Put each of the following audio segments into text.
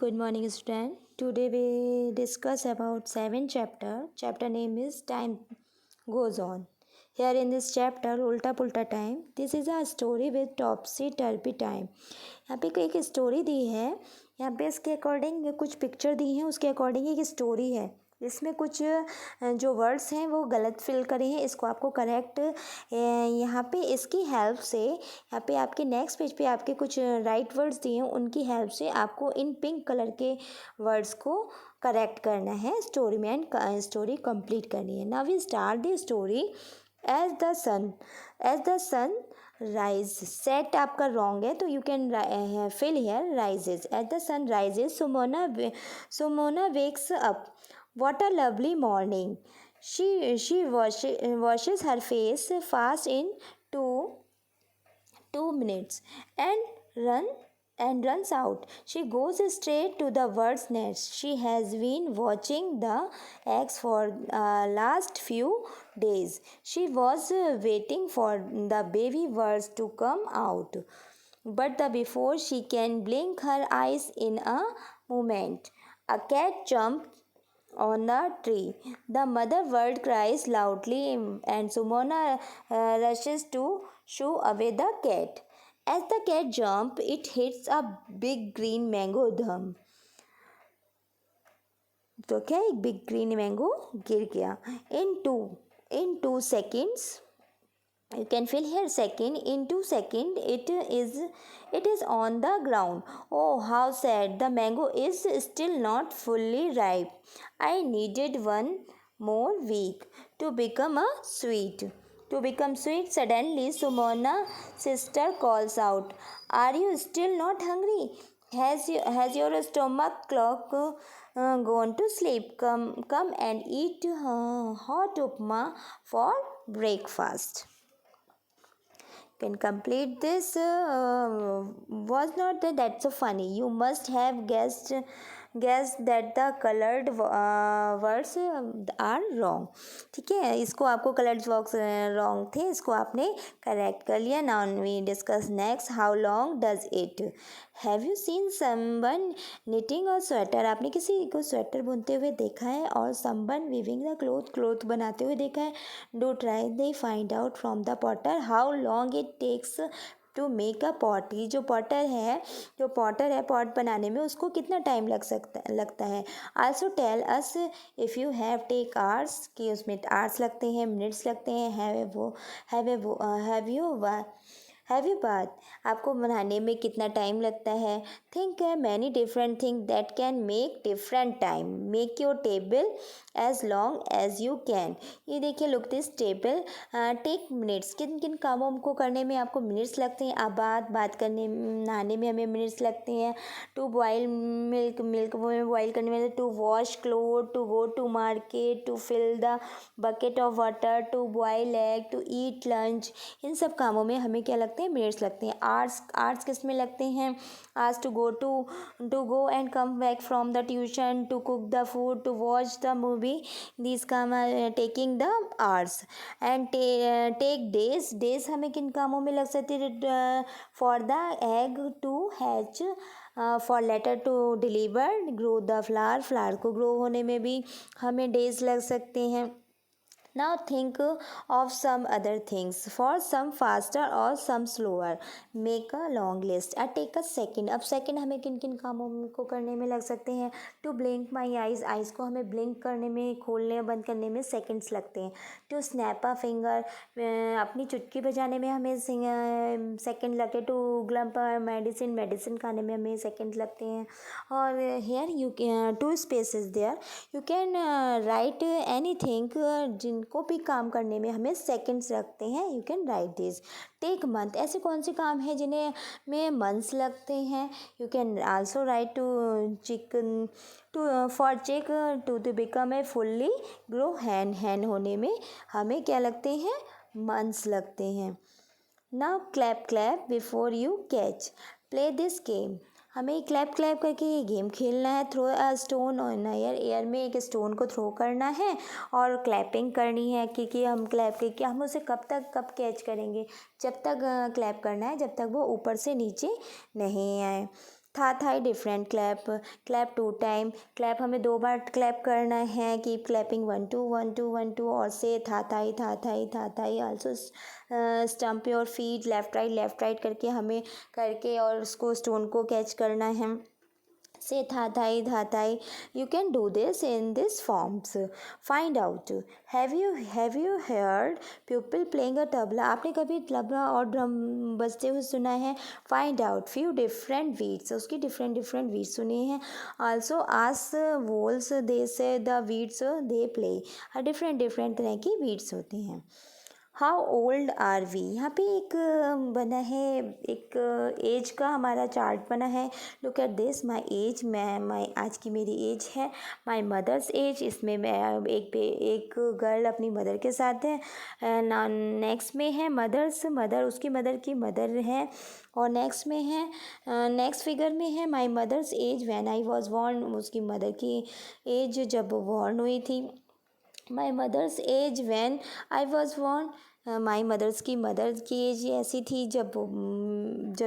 Good morning, student. Today we discuss about 7th chapter. Chapter name is Time Goes On. Here in this chapter, Ulta Pulta Time. This is a story with topsy turvy time. यहाँ पे एक story दी है. यहाँ पे इसके according कुछ picture दी हैं, उसके अकॉर्डिंग एक स्टोरी है. इसमें कुछ जो वर्ड्स हैं वो गलत फिल करे हैं. इसको आपको करेक्ट यहाँ पे इसकी हेल्प से यहाँ पे आपके नेक्स्ट पेज पे आपके कुछ राइट वर्ड्स दिए हैं, उनकी हेल्प से आपको इन पिंक कलर के वर्ड्स को करेक्ट करना है स्टोरी में एंड स्टोरी कंप्लीट करनी है. Now we start the story. As the sun rise. Set आपका रॉन्ग है तो you can fill here rises. As the sun rises Sumona wakes up. What a lovely morning. She washes her face fast in two minutes and runs out. She goes straight to the bird's nest. She has been watching the eggs for last few days. She was waiting for the baby birds to come out. But before she can blink her eyes in a moment, a cat jumped on the tree. The mother bird cries loudly and Sumona rushes to shoo away the cat. As the cat jumps, it hits a big green mango thumb. तो क्या एक big green mango गिर गया. In 2 seconds, you can fill here second. In 2 seconds, it is on the ground. Oh, how sad! The mango is still not fully ripe. I needed one more week to become sweet. Suddenly Sumona's sister calls out, "Are you still not hungry? Has your stomach clock gone to sleep? Come and eat hot upma for breakfast." Can complete this. Was not that so funny? You must have guessed that the colored words are wrong. ठीक है, इसको आपको colored words wrong थे, इसको आपने correct कर लिया. Now we discuss next. How long does it? Have you seen someone knitting a sweater? आपने किसी को स्वेटर बुनते हुए देखा है? और someone weaving the cloth बनाते हुए देखा है? Do try they find out from the potter how long it takes to make a pot. ये जो पॉटर है पॉट बनाने में उसको कितना टाइम लगता है. Also tell us if you have take hours, कि उसमें आवर्स लगते हैं, मिनट्स लगते हैं. हैव यू बात, आपको बनाने में कितना टाइम लगता है. Think many different thing that can make different time. Make your table as long as you can. ये देखिए, look this table. Take minutes. किन किन कामों को करने में आपको मिनट्स लगते हैं. बात करने नहाने में हमें मिनट्स लगते हैं. टू बॉयल मिल्क बॉयल करने में. To wash cloth, to go to market, to fill the bucket of water, to boil egg, to eat lunch. इन सब कामों में हमें क्या लगते हैं, मिनट्स लगते हैं. आर्ट्स किस में लगते हैं. Arts to go and come back from the tuition, to cook the food, to watch the movie. These काम taking the arts. And take days हमें किन कामों में लग सकते हैं. For the egg to hatch, for letter to deliver, grow the flower को grow होने में भी हमें डेज लग सकते हैं. Now think of some other things. For some faster or some slower. Make a long list. Take a second. अब second हमें किन किन कामों को करने में लग सकते हैं. To blink my eyes. Eyes को हमें ब्लिंक करने में, खोलने बंद करने में सेकेंड्स लगते हैं. To snap a finger. अपनी चुटकी बजाने में हमें सेकेंड लगते हैं. To glump मेडिसिन खाने में हमें सेकेंड्स लगते हैं. और here you can, two spaces there. You can write anything. को भी काम करने में हमें सेकंड्स लगते हैं. You can write this. Take month. ऐसे कौन से काम हैं जिन्हें में मंथ्स लगते हैं. You can also write for check to become a fully grow hen होने में हमें क्या लगते हैं, मंथ्स लगते हैं. Now clap before you catch. Play this game. हमें क्लैप करके ये गेम खेलना है. Throw a stone on air में एक स्टोन को थ्रो करना है और क्लैपिंग करनी है. क्योंकि हम क्लैप करके हम उसे कब कैच करेंगे, जब तक क्लैप करना है जब तक वो ऊपर से नीचे नहीं आए. था थाई different clap, clap 2 time, clap हमें 2 बार क्लैप करना है, कीप क्लैपिंग 1 2 1 2 1 2, और से था थाई also stamp your feet left right करके हमें करके और उसको स्टोन को कैच करना है। से था Thai, you can do this in this forms. Find out. Have you heard people playing a tabla? आपने कभी तबला और ड्रम बजते हुए सुना है? Find out few different beats, उसकी different beats सुनी है। Also ask wolves, they say the beats they play, different तरह की beats होती हैं। हाउ ओल्ड आर वी, यहाँ पे एक बना है, एक एज का हमारा चार्ट बना है। Look at this, my age, मैं आज की मेरी एज है। माई मदर्स एज, इसमें मैं एक गर्ल अपनी मदर के साथ है। नेक्स्ट में है मदर उसकी मदर की मदर है। और नेक्स्ट में है, नेक्स्ट फिगर में है my mother's age when I was born, उसकी मदर की एज जब वो बॉर्न हुई थी। My mother's age when I was born, my mother's की मदर की एज ऐसी थी जब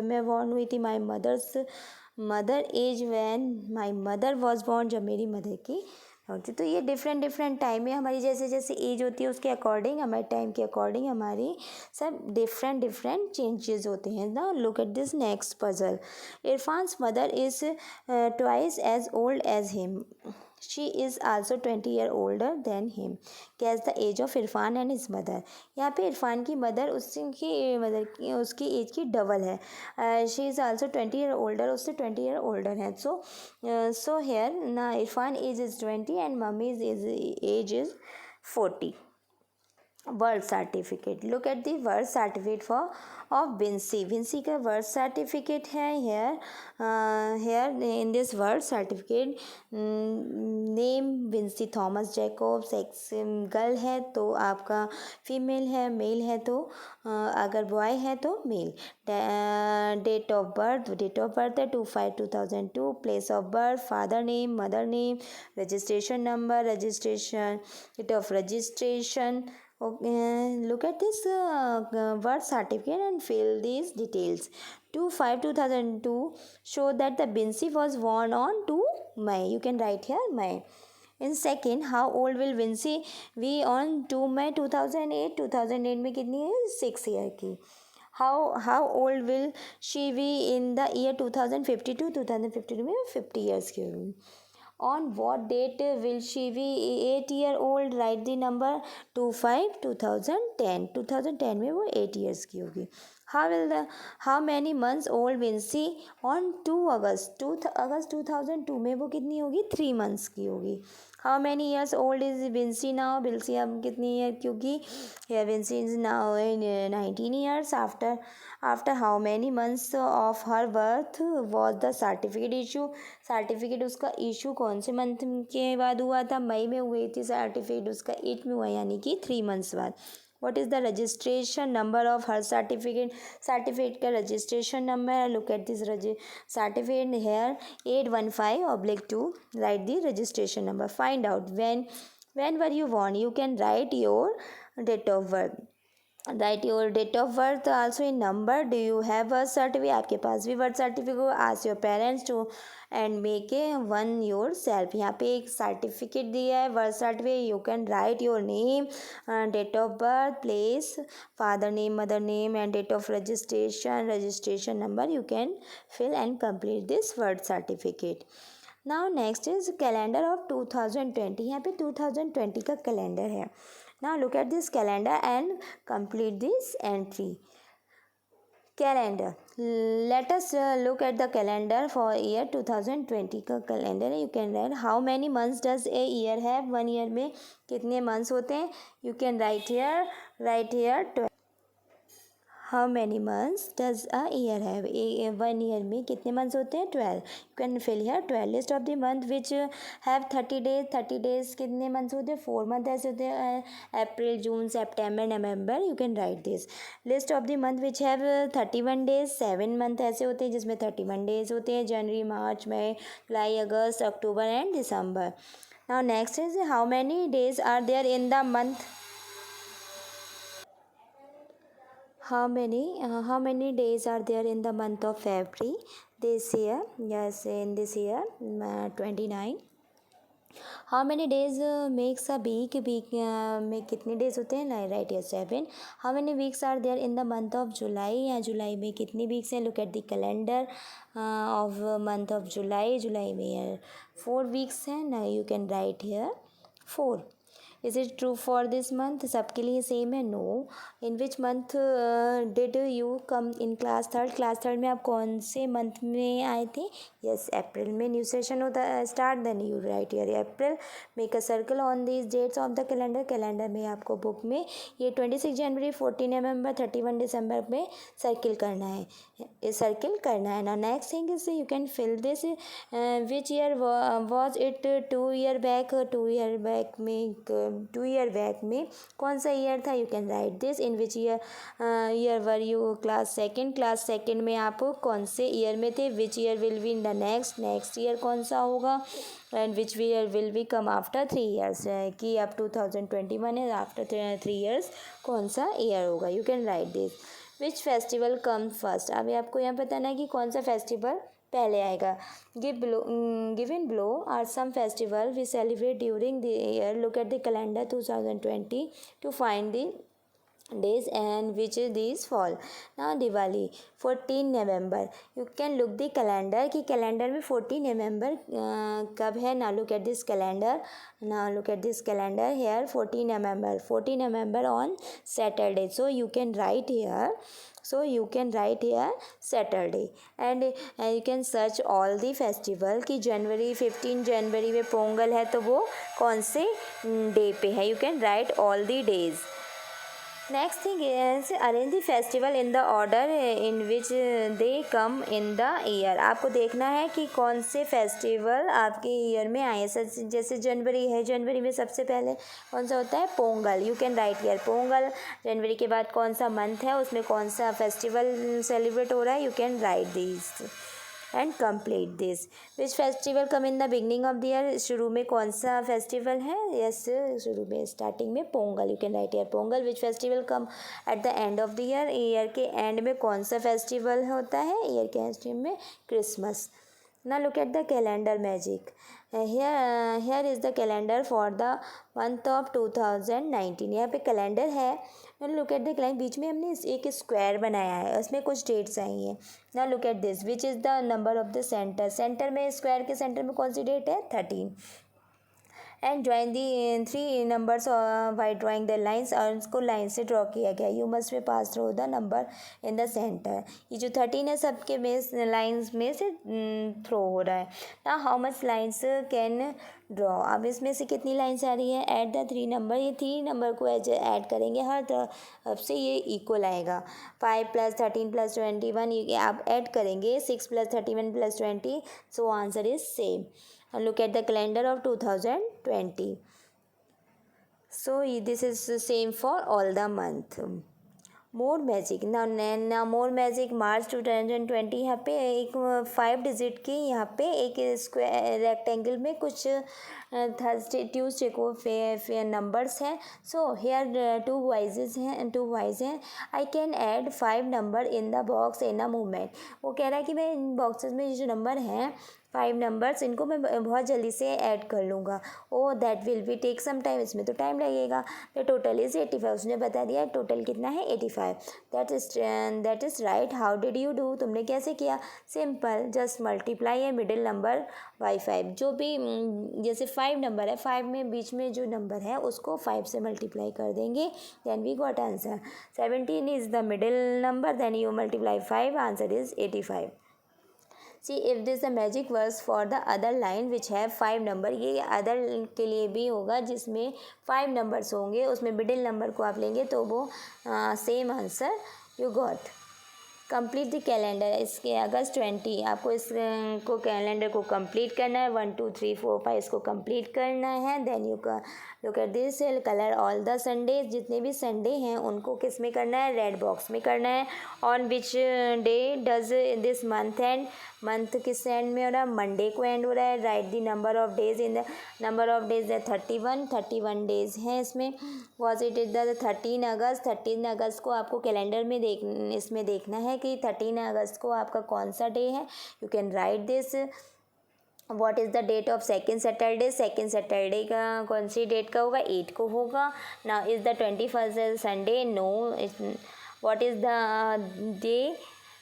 मैं बॉर्न हुई थी। My mother age when my mother was born, जब मेरी मदर की होती। तो ये डिफरेंट टाइम में हमारी जैसे जैसे एज होती है उसके अकॉर्डिंग, हमारे टाइम के अकॉर्डिंग हमारी सब डिफरेंट चेंजेस होते हैं ना। Look at this next puzzle. Irfan's mother is twice as old as him, she is also 20 year older than him. कैस the age of Irfan and his mother, यहाँ पे इरफान की मदर उसकी एज की डबल है। She is also 20 year older, उससे 20 year older है। So here ना Irfan age is 20 and mummy age is 40। Birth certificate, look at the birth certificate for of Vincy, Vincy का बर्थ सर्टिफिकेट है। Here in this birth certificate name Vincy Thomas Jacob, sex girl है तो आपका female है, mail है तो अगर boy है तो मेल। डेट ऑफ बर्थ है 2/5/2002। Place of birth father name mother name. Registration number date of registration. Okay, look at this birth certificate and fill these details. 2/5/2002 show that the Binsi was born on 2 May. You can write here May. In second, how old will Vinci be on 2 May 2008? 2008 में कितनी है? 6 year की। How old will she be in the year 2052? 2052 में 50 years की होगी। On what date will she be 8 year old? Write the number 2/5/2010, 2010 में वो 8 years की होगी। How many months old Vinci on 2 August 2002 में वो कितनी होगी? 3 months की होगी। How many years old is Vinci now? Vinci अब कितनी ईयर की होगी? Vinci is now 19 years. After how many months of her birth was the certificate issue? Certificate उसका इशू कौन से मंथ के बाद हुआ था? मई में हुई थी। सर्टिफिकेट उसका 8 में हुआ, यानी कि 3 months बाद। What is the registration number of her certificate? Certificate का रजिस्ट्रेशन नंबर है। Look at this certificate here 815/2। Write the registration number. Find out when were you born? You can write your date of birth. Write your date of birth also in number. Do you have birth certificate? आपके पास भी birth certificate. Ask your parents to and make a one yourself. यहाँ पे एक certificate दिया है birth certificate. You can write your name, date of birth, place, father name mother name and date of registration number. You can fill and complete this birth certificate. Now next is calendar of 2020। यहाँ पे 2020 का calendar है। Now look at this calendar and complete this entry. Calendar. Let us look at the calendar for year 2020 का calendar है। You can write how many months does a year have? 1 year में कितने months होते हैं? You can write here 12. How many months does a year have? 1 year में कितने months होते हैं? 12. You can fill here 12. List of the month which have 30 days. 30 days कितने months होते हैं? 4 months ऐसे होते हैं। April, June, September, November. You can write this. List of the month which have 31 days. 7 month ऐसे होते हैं जिसमें 31 days होते हैं। January, March, May, July, August, October and December. Now next is how many days are there in the month? How many days are there in the month of February? this year, yes, in this year 29. How many days makes a week, week में कितने days होते हैं, right है 7. How many weeks are there in the month of July, या जुलाई में कितनी weeks हैं, look at the calendar of month of July, जुलाई में 4 वीक्स हैं ना, you can write here 4. Is it true for this month, सबके लिए सेम है, no. In which month did you come in class third, class third में आप कौन से मंथ में आए थे, यस अप्रैल में न्यू सेशन होता है start, then you write year April. Make a circle on these dates of the calendar, calendar में आपको बुक में ये 26 जनवरी 14 नवंबर 31 दिसंबर में सर्किल करना है, सर्किल करना है ना. Next thing is you can fill this, which year was it, 2 year back, 2 year back में 2 ईयर बैक में कौन सा ईयर था, you can write this. In which year were you class second, class second में आप कौन से year में थे. Which year will be in the next, next year कौन सा होगा. And which year will be come after 3 years, कि अब 2021 है, आफ्टर 3 ईयर्स कौन सा ईयर होगा, you can write this. Which festival come first, अभी आपको यहाँ बताना है कि कौन सा फेस्टिवल पहले आएगा. Given below are some festival we celebrate during the year, look at the calendar 2020 to find the days and which these fall. now Diwali 14 November, you can look the calendar कि calendar में 14 नवंबर कब है. now look at this calendar, now look at this calendar here 14 November on Saturday, so you can write here, so you can write here Saturday. and you can search all the festival कि जनवरी 15 जनवरी में पोंगल है तो वो कौन से day पे है, you can write all the days. Next thing is arrange the festival in the order in which they come in the year. आपको देखना है कि कौन से फेस्टिवल आपके ईयर में आए. जैसे जनवरी है, जनवरी में सबसे पहले कौन सा होता है, Pongal, you can write year Pongal. जनवरी के बाद कौन सा मंथ है, उसमें कौन सा फेस्टिवल सेलिब्रेट हो रहा है, you can write this and complete this. Which festival come in the beginning of the year, शुरू में कौन सा फेस्टिवल है, यस शुरू में स्टार्टिंग में Pongal, you can write year Pongal. Which festival come at the end of the year, year के and में कौन सा फेस्टिवल होता है, ईयर के एंड में Christmas. now look at the calendar magic, here is the calendar for the month of 2019. यहाँ पे कैलेंडर है. now look at the calendar, बीच में हमने एक स्क्वायर बनाया है, उसमें कुछ डेट्स आई हैं. now look at this, which is the number of the center, centre में स्क्वायर के सेंटर में कौन सी डेट है, 13. And drawing the 3 numbers by drawing the lines, और उसको लाइन से ड्रॉ किया गया. यू मस्ट में pass through the number in the centre. ये जो 13 है सबके बेस लाइन्स में से थ्रो हो रहा है. ना how much lines can draw, अब इसमें से कितनी लाइन्स आ रही है, ऐड द 3 नंबर, ये 3 नंबर को ऐड करेंगे हर तरफ से ये इक्वल आएगा. 5 + 13 + 21 ये आप ऐड करेंगे, 6 + 31 + 20, so answer is same. and look at the calendar of 2020, so this is the same for all the month. More magic, ना मोर मैजिक मार्च 2020, यहाँ पे एक 5 डिजिट की, यहाँ पे एक स्क्वायर रेक्टेंगल में कुछ थर्सडे ट्यूसडे को नंबर्स हैं. सो हेयर 2 वाइज हैं. I can add 5 number in the box in a movement. वो कह रहा है कि मैं इन बॉक्सेस में जो नंबर हैं 5 नंबर्स, इनको मैं बहुत जल्दी से ऐड कर लूँगा. Oh that will be take some time, इसमें तो टाइम लगेगा. द टोटल इज़ 85, उसने बता दिया टोटल कितना है 85. That is right. How did you do, तुमने कैसे किया, simple, just multiply a middle number by 5. जो भी जैसे 5 नंबर है, 5 में बीच में जो नंबर है उसको 5 से मल्टीप्लाई कर देंगे, then we got answer. 17 is the middle number, then you multiply 5, answer is 85. See if this is a magic verse for the other line which have 5 number, ये अदर के लिए भी होगा जिसमें 5 नंबर्स होंगे, उसमें मिडिल नंबर को आप लेंगे तो वो same answer you got. Complete the calendar, इसके अगस्त 20 आपको इसको कैलेंडर को कंप्लीट करना है. 1 2 3 4 5 इसको कंप्लीट करना है. Then you look at this, colour all the Sunday, जितने भी संडे हैं उनको किस में करना है, रेड बॉक्स में करना है. On which day does this month and month किस एंड में हो रहा है, मंडे को एंड हो रहा है। Right the number of days in the number of days है 31 डेज हैं इसमें। वॉज इट इज द 13 अगस्त को आपको कैलेंडर में इसमें देखना है कि 13 अगस्त को आपका कौन सा डे है। You can write this. What is the date of second Saturday का कौन सी डेट का होगा, 8 को होगा। Now is the 21st Sunday, no. What is the day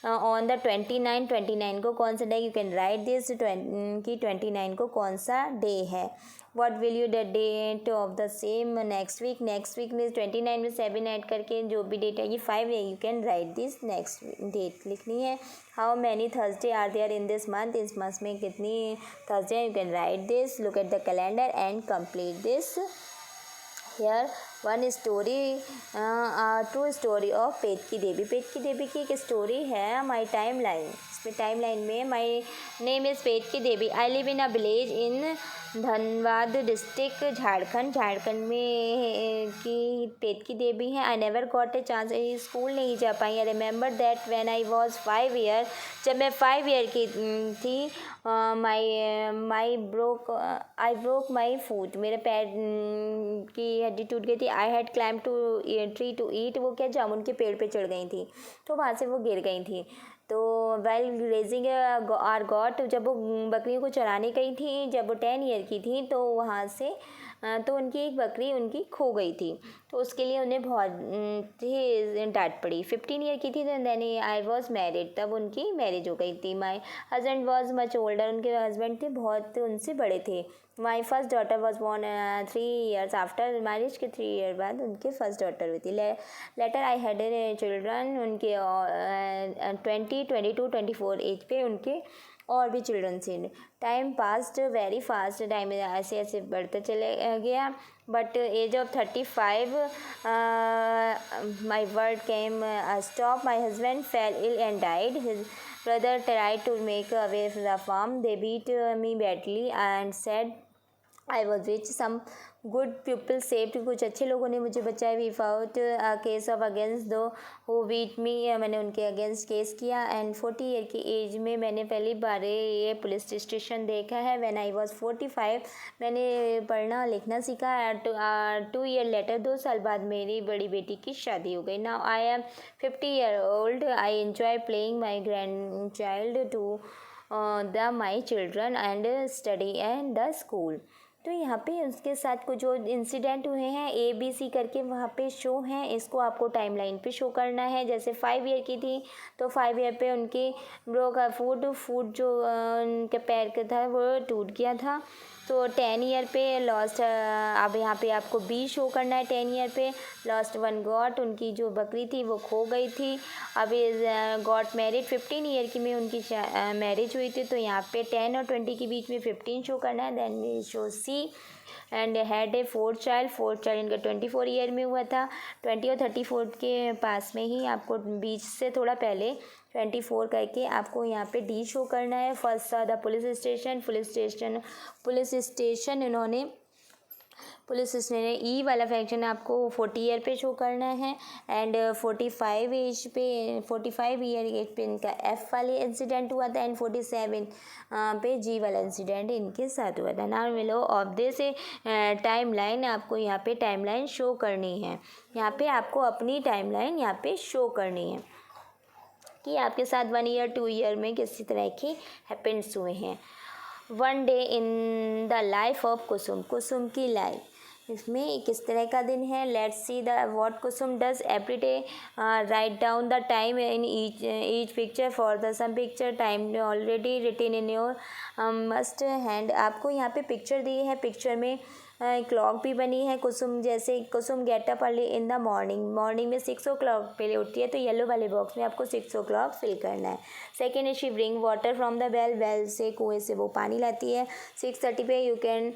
on the 29 को कौन सा day, you can write this कि 29 को कौन सा डे है। What will you the date of the same next week में 29 में 7 ऐड करके जो भी डेट है ये 5 है, you can write this next date लिखनी है। How many Thursday are there in this month, इस मंथ में कितनी Thursday, you can write this. Look at the calendar and complete this. Here one story true story of Petki Devi की एक story है my timeline. इसमें timeline में my name is Petki Devi, I live in a village in Dhanbad district Jharkhand में की Petki Devi हैं। I never got a chance, school नहीं जा पाई। I remember that when I was 5 year, जब मैं 5 ईयर की थी, आई ब्रोक माई फूट, मेरे पैर की हड्डी टूट गई थी। I had climb to tree to eat, वो क्या जामुन के पेड़ पे चढ़ गई थी तो वहाँ से वो गिर गई थी। तो वेल रेजिंग आर गॉट, जब वो बकरियों को चराने गई थी, जब वो 10 ईयर की थी तो वहाँ से तो उनकी एक बकरी उनकी खो गई थी, तो उसके लिए उन्हें बहुत ही डांट पड़ी। 15 ईयर की थी तो देन आई वॉज मैरिड, तब उनकी मैरिज हो गई थी। My husband was much older, उनके हस्बैंड थे बहुत उनसे बड़े थे। My first daughter was born 3 years after marriage के 3 ईयर बाद उनके फर्स्ट डॉटर हुई थी। लेटर आई हैड चिल्ड्रन, उनके 20, 22, 24 एज पे उनके और भी चिल्ड्रन थे। Time passed very fast, time ऐसे ऐसे बढ़ते चले गया। But age of 35 my word came stop, my husband fell ill and died, his brother tried to make away from the farm, they beat me badly and said I was rich. Some good people saved, कुछ अच्छे लोगों ने मुझे बचाया। We fought a case of against दो who beat me, मैंने उनके against case किया। एंड 40 ईयर की एज में मैंने पहली बार ये पुलिस स्टेशन देखा है। When I was 45 मैंने पढ़ना लिखना सीखा। 2 ईयर लेटर, 2 साल बाद मेरी बड़ी बेटी की शादी हो गई। Now I am 50 year old, I enjoy playing my grandchild to the my children and study and the school। तो यहाँ पे उसके साथ कुछ जो इंसिडेंट हुए हैं ABC करके वहाँ पे शो हैं, इसको आपको टाइमलाइन पे शो करना है। जैसे 5 ईयर की थी तो 5 ईयर पे उनकी ब्रोक फूट जो उनके पैर का था वो टूट गया था। तो 10 ईयर पे लॉस्ट, अब यहाँ पे आपको B शो करना है। 10 ईयर पे लॉस्ट वन गॉट, उनकी जो बकरी थी वो खो गई थी। अब गॉट मैरिड, 15 ईयर की में उनकी मैरिज हुई थी, तो यहाँ पे 10 और 20 के बीच में 15 शो करना है। Then we show C and had a 4th child इनका 24 ईयर में हुआ था। 20 और 34 के पास में ही आपको बीच से थोड़ा पहले 24 करके आपको यहाँ पे D शो करना है। फर्स्ट द पुलिस स्टेशन इन्होंने पुलिस स्टेशन ने ई वाला फैक्शन आपको 40 ईयर पे शो करना है। एंड 45 ईयर एज पे इनका F वाले इंसिडेंट हुआ था। एंड 47 पे G वाला इंसिडेंट इनके साथ हुआ था। नाउ मिलो ऑफ दिस टाइम लाइन, आपको यहाँ पे टाइम लाइन शो करनी है। यहाँ पे आपको अपनी टाइम लाइन यहाँ पे शो करनी है कि आपके साथ 1 ईयर 2 ईयर में किसी तरह के हैपेंस हुए हैं। One day in the life of Kusum की लाइफ, इसमें किस तरह का दिन है। Let's see the what Kusum does every day, write down the time in each picture for the sum picture time already written in your must hand. आपको यहाँ पे पिक्चर दी है, पिक्चर में क्लॉक भी बनी है। कुसुम जैसे Kusum get up early in the morning में 6 o'clock पहले उठती है, तो येलो वाले बॉक्स में आपको 6 o'clock फिल करना है। सेकेंड है she bring water from the well से कुएं से वो पानी लाती है। 6:30 पे you can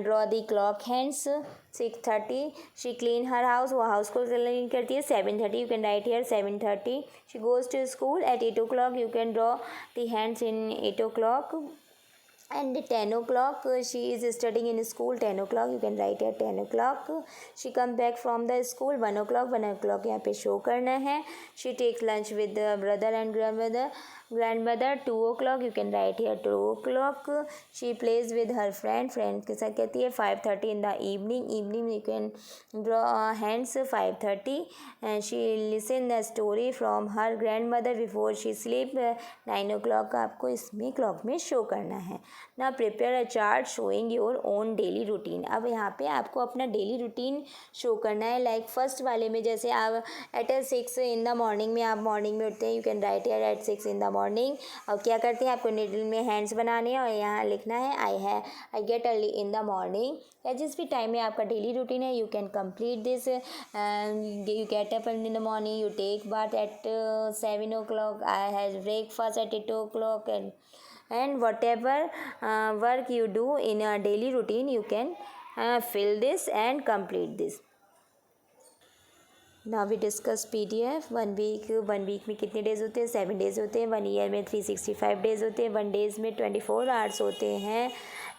draw the clock hands. 6:30 she clean her house, वो हाउस को क्लीन करती है। 7:30 you can write here 7:30 she goes to school. At 8 o'clock you can draw the hands in 8 o'clock। And 10 o'clock she is studying in school। 10 o'clock you can write here 10 o'clock she come back from the school। 1 o'clock यहाँ पे show करना है। she takes lunch with the brother and grandmother। grandmother 2 o'clock, you can write here 2 o'clock. She plays with her friend के साथ कहती है 5:30 in the evening you can draw hands 5:30. and she listen the story from her grandmother before she sleep. 9 o'clock आपको इसमें clock में show करना है. Now prepare a chart showing your own daily routine. अब यहाँ पे आपको अपना डेली रूटीन शो करना है. लाइक फर्स्ट वाले में जैसे आप एट 6 इन द मॉर्निंग में आप मॉर्निंग में उठते हैं, you can write here eight 6 in the morning. और क्या करते हैं, आपको निडल में हैंड्स बनाने हैं और यहाँ लिखना है I get early in the morning. या जिस भी टाइम में आपका डेली रूटीन है, you can complete this. You get up in the morning, you take bath at 7 o'clock. I have breakfast at 8 o'clock. and whatever work you do in a daily routine, you can fill this and complete this. Now we discuss PDF. 1 week में कितने days होते हैं, 7 days होते हैं. 1 year में 365 days होते हैं. 1 days में 24 आवर्स होते हैं.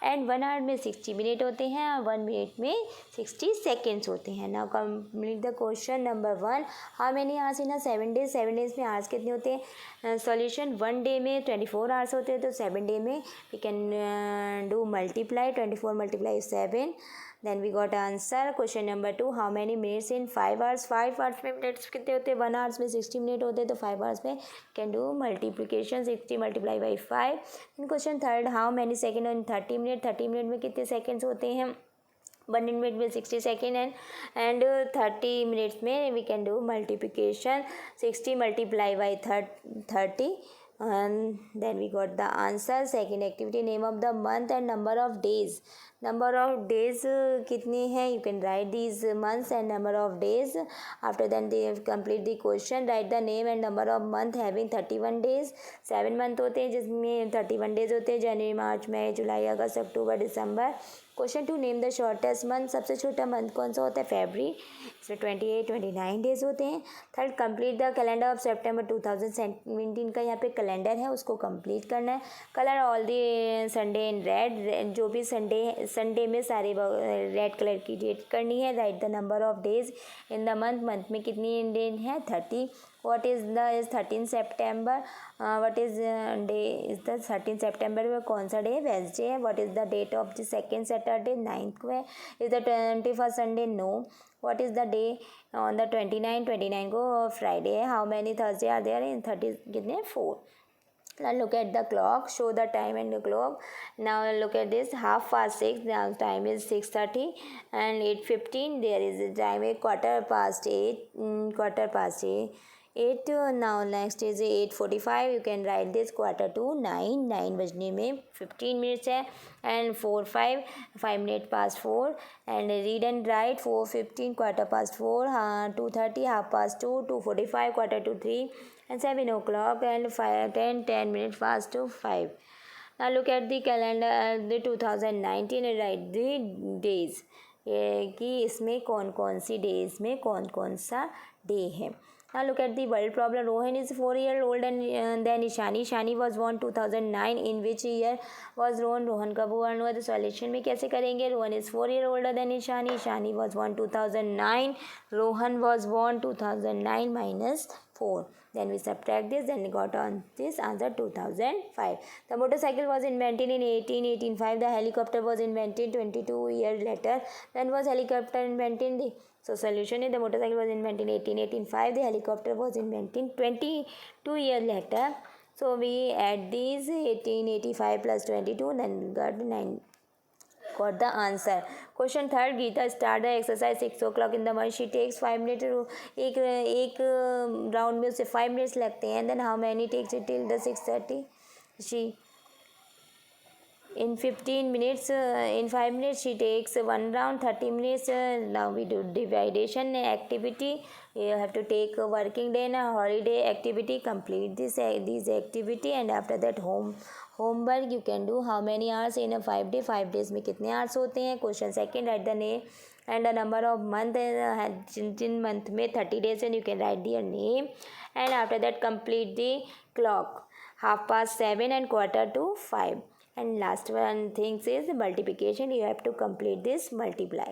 एंड 1 आवर में 60 मिनट होते हैं और 1 मिनट में 60 सेकेंड्स होते हैं. Now complete the question number 1. How many hours in 7 days. 7 days में आवर्स कितने होते हैं. सॉल्यूशन 1 डे में 24 आवर्स होते हैं, तो 7 डे में we can do multiply. 24 multiply 7. Then we got answer. Question number 2. How many minutes in 5 hours. 5 hours में मिनट्स कितने होते हैं, 1 hours में 60 मिनट होते हैं, तो 5 hours में can do multiplication 60 multiply by 5. In question 3. How many second in 30 minute. 30 minute में कितने सेकेंड्स होते हैं. 1 मिनट में 60 सेकेंड एंड 30 मिनट्स में we can do multiplication 60 multiply by 30. And then we got the answer. Second activity, name of the month and number of days. Number of days कितने हैं, you can write these months and number of days. After that they complete the question. Write the name and number of month having 31 days. 7 month होते हैं जिसमें 31 days होते हैं. जनवरी, मार्च, मई, जुलाई, अगस्त, अक्टूबर, दिसंबर. Question 2. Name the shortest month. सबसे छोटा मंथ कौन सा होता है, फरवरी. इसमें 29 डेज होते हैं. 3. कंप्लीट द कैलेंडर ऑफ सितंबर 2017 का यहाँ पे कैलेंडर है, उसको कंप्लीट करना है. Colour all the Sunday in red. जो भी संडे में सारे रेड कलर की डेट करनी है. Right the number of days in the month में कितनी डेज है, 30. What is 13 September. What is day is the 13 September में कौन सा डे, वेंसडे है. What is the date of the second Saturday, 9th को है. Is the 21st Sunday, no. What is the day on the 29 को Friday है. How many Thursday are there in 30 कितने, 4. Now look at the clock, show the time and the clock. Now look at this, 6:30. Now time is 6:30 and 8:15. There is a time, a quarter past 8. Now next is 8:45. You can write this, quarter to 9. 9 बजने में 15 minutes है. And 5 minutes past 4. And read and write 4:15, quarter past 4. 2:30, 2:30, 2:45, quarter to 3. And 7 o'clock and 10 minutes past 5. Now look at the calendar, the 2019, and write the days. कि इसमें कौन कौन सी days में कौन कौन सा डे है. Now look at the world problem. Rohan is 4 years old and then Ishani. Ishani was born 2009. In which year was Rohan? Rohan कब born हुआ. तो सॉल्यूशन में कैसे करेंगे. Rohan is 4 years older than Ishani. Ishani was born 2009. Rohan was born 2009 minus 4. Then we subtract this, then we got on this answer 2005. The motorcycle was invented in 1885. The helicopter was invented 22 years later. When was helicopter invented? So solution is the motorcycle was invented in 1885. The helicopter was invented 22 years later. So we add these 1885 plus 22, then got 9. Got the answer. Question 3. Geeta start the exercise 6 o'clock in the morning. She takes 5 minutes. एक round में उसे 5 minutes लगते हैं. Then how many takes it till the 6:30? She in 15 minutes, in 5 minutes she takes 1 round. 30 minutes. Now we do division activity. You have to take a working day and a holiday activity. Complete these activity and after that homework you can do. How many hours in a 5 day. 5 days में कितने hours होते हैं. Question 2. Write the name and the number of month. Jin month में 30 days and you can write their name. And after that complete the clock. 7:30 and 4:45. And last one things is multiplication. You have to complete this multiply.